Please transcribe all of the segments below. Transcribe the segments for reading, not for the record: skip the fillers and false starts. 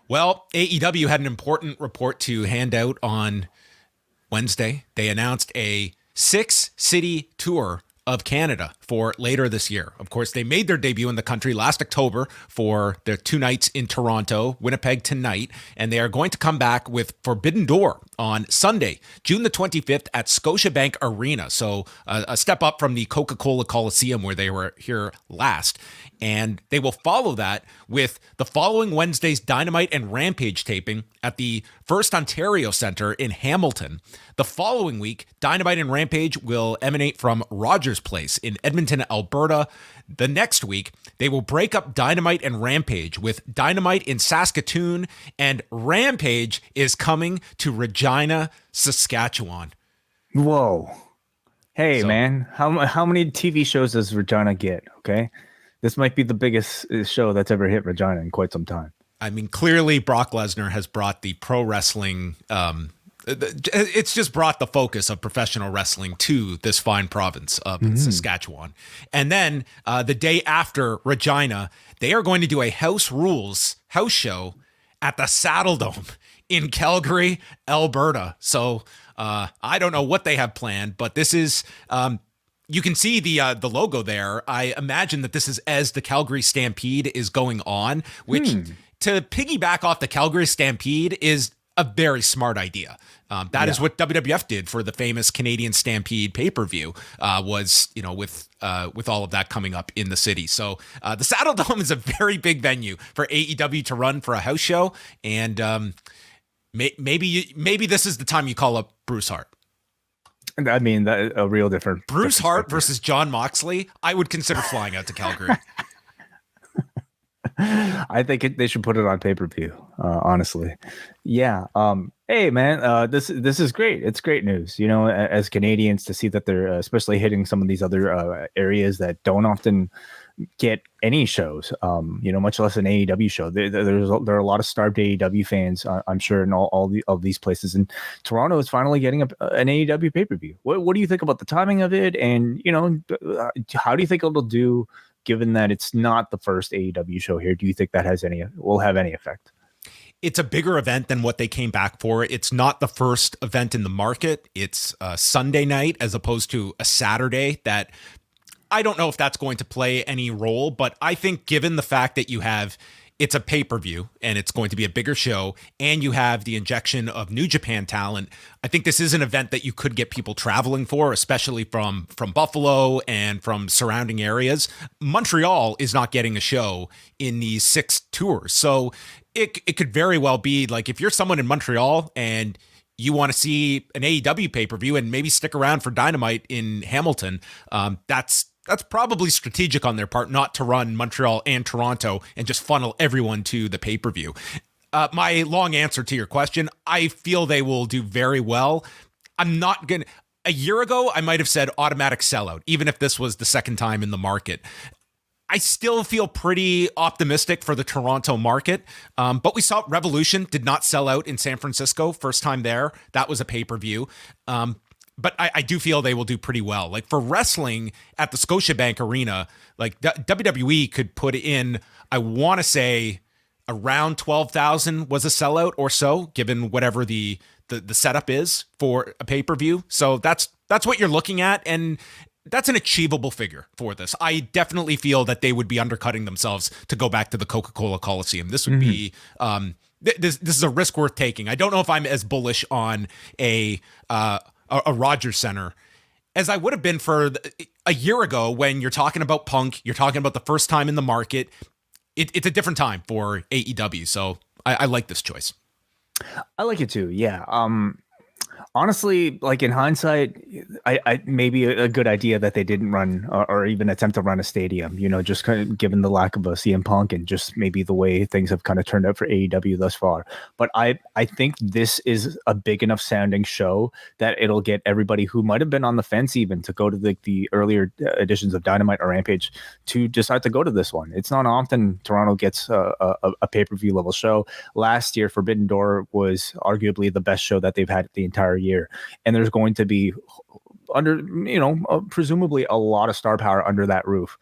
Well, AEW had an important report to hand out on Wednesday. They announced a 6-city tour of Canada for later this year. Of course, they made their debut in the country last October for their 2 nights in Toronto, Winnipeg tonight, and they are going to come back with Forbidden Door on Sunday, June the 25th at Scotiabank Arena. So a step up from the Coca-Cola Coliseum where they were here last. And they will follow that with the following Wednesday's Dynamite and Rampage taping at the First Ontario Centre in Hamilton. The following week, Dynamite and Rampage will emanate from Rogers Place in Edmonton, Alberta. The next week, they will break up Dynamite and Rampage with Dynamite in Saskatoon, and Rampage is coming to Regina, Saskatchewan. Whoa. Hey, man, how many TV shows does Regina get? Okay. This might be the biggest show that's ever hit Regina in quite some time. I mean, clearly Brock Lesnar has brought the pro wrestling, it's just brought the focus of professional wrestling to this fine province of Saskatchewan. And then the day after Regina, they are going to do a House Rules house show at the Saddle Dome in Calgary, Alberta. So I don't know what they have planned, but this is... you can see the logo there. I imagine that this is as the Calgary Stampede is going on, which to piggyback off the Calgary Stampede is a very smart idea. That is what WWF did for the famous Canadian Stampede pay-per-view, was, with all of that coming up in the city. So the Saddle Dome is a very big venue for AEW to run for a house show. And maybe this is the time you call up Bruce Hart. I mean, a real different... Bruce Hart versus Jon Moxley, I would consider flying out to Calgary. I think they should put it on pay-per-view, honestly. Yeah. Hey, man, this is great. It's great news, as Canadians, to see that they're especially hitting some of these other areas that don't often get any shows, much less an AEW show. There are a lot of starved AEW fans, I'm sure, in all of these places. And Toronto is finally getting an AEW pay-per-view. What do you think about the timing of it? And, how do you think it'll do, given that it's not the first AEW show here? Do you think that will have any effect? It's a bigger event than what they came back for. It's not the first event in the market. It's a Sunday night as opposed to a Saturday. That I don't know if that's going to play any role, but I think given the fact that it's a pay-per-view and it's going to be a bigger show, and you have the injection of New Japan talent, I think this is an event that you could get people traveling for, especially from Buffalo and from surrounding areas. Montreal is not getting a show in these 6 tours. So it could very well be like, if you're someone in Montreal and you want to see an AEW pay-per-view and maybe stick around for Dynamite in Hamilton, that's probably strategic on their part not to run Montreal and Toronto and just funnel everyone to the pay-per-view. My long answer to your question, I feel they will do very well. I'm not going to... A year ago, I might have said automatic sellout, even if this was the second time in the market. I still feel pretty optimistic for the Toronto market, but we saw Revolution did not sell out in San Francisco. First time there. That was a pay-per-view. But I do feel they will do pretty well. Like for wrestling at the Scotiabank Arena, like WWE could put in, I want to say around 12,000 was a sellout or so, given whatever the setup is for a pay-per-view. So that's what you're looking at. And that's an achievable figure for this. I definitely feel that they would be undercutting themselves to go back to the Coca-Cola Coliseum. This would be, this is a risk worth taking. I don't know if I'm as bullish on a Rogers Center as I would have been for a year ago. When you're talking about Punk, you're talking about the first time in the market. It's a different time for AEW. So I like this choice. I like it too. Yeah. Honestly, like in hindsight, I maybe a good idea that they didn't run or even attempt to run a stadium, just kind of given the lack of a CM Punk and just maybe the way things have kind of turned out for AEW thus far. But I think this is a big enough sounding show that it'll get everybody who might have been on the fence even to go to the earlier editions of Dynamite or Rampage to decide to go to this one. It's not often Toronto gets a pay-per-view level show. Last year, Forbidden Door was arguably the best show that they've had the entire year. And there's going to be under, presumably a lot of star power under that roof.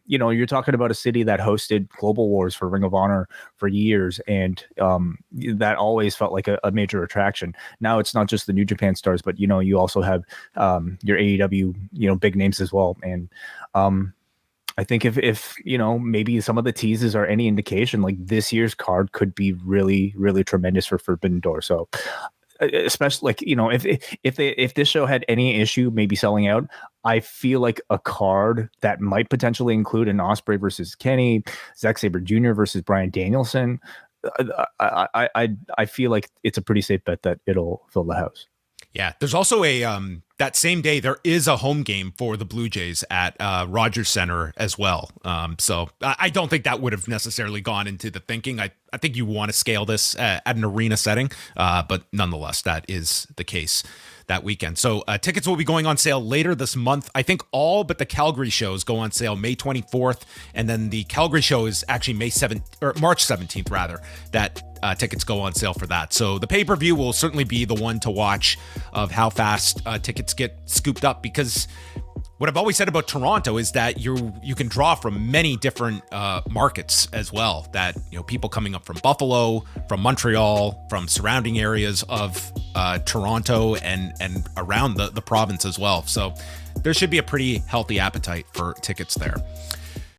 You're talking about a city that hosted Global Wars for Ring of Honor for years, and that always felt like a major attraction. Now it's not just the New Japan stars, but you also have your AEW, big names as well. And I think if maybe some of the teases are any indication, like this year's card could be really, really tremendous for Forbidden Door. So especially if this show had any issue maybe selling out, I feel like a card that might potentially include an Ospreay versus Kenny, Zack Sabre Jr. versus Bryan Danielson, I feel like it's a pretty safe bet that it'll fill the house. Yeah, there's also that same day there is a home game for the Blue Jays at Rogers Center as well. So I don't think that would have necessarily gone into the thinking. I think you want to scale this at an arena setting, but nonetheless, that is the case that weekend. So tickets will be going on sale later this month. I think all but the Calgary shows go on sale May 24th, and then the Calgary show is actually March 17th rather. That tickets go on sale for that. So the pay-per-view will certainly be the one to watch of how fast tickets get scooped up, because what I've always said about Toronto is that you can draw from many different markets as well. That people coming up from Buffalo, from Montreal, from surrounding areas of Toronto and around the province as well. So there should be a pretty healthy appetite for tickets there.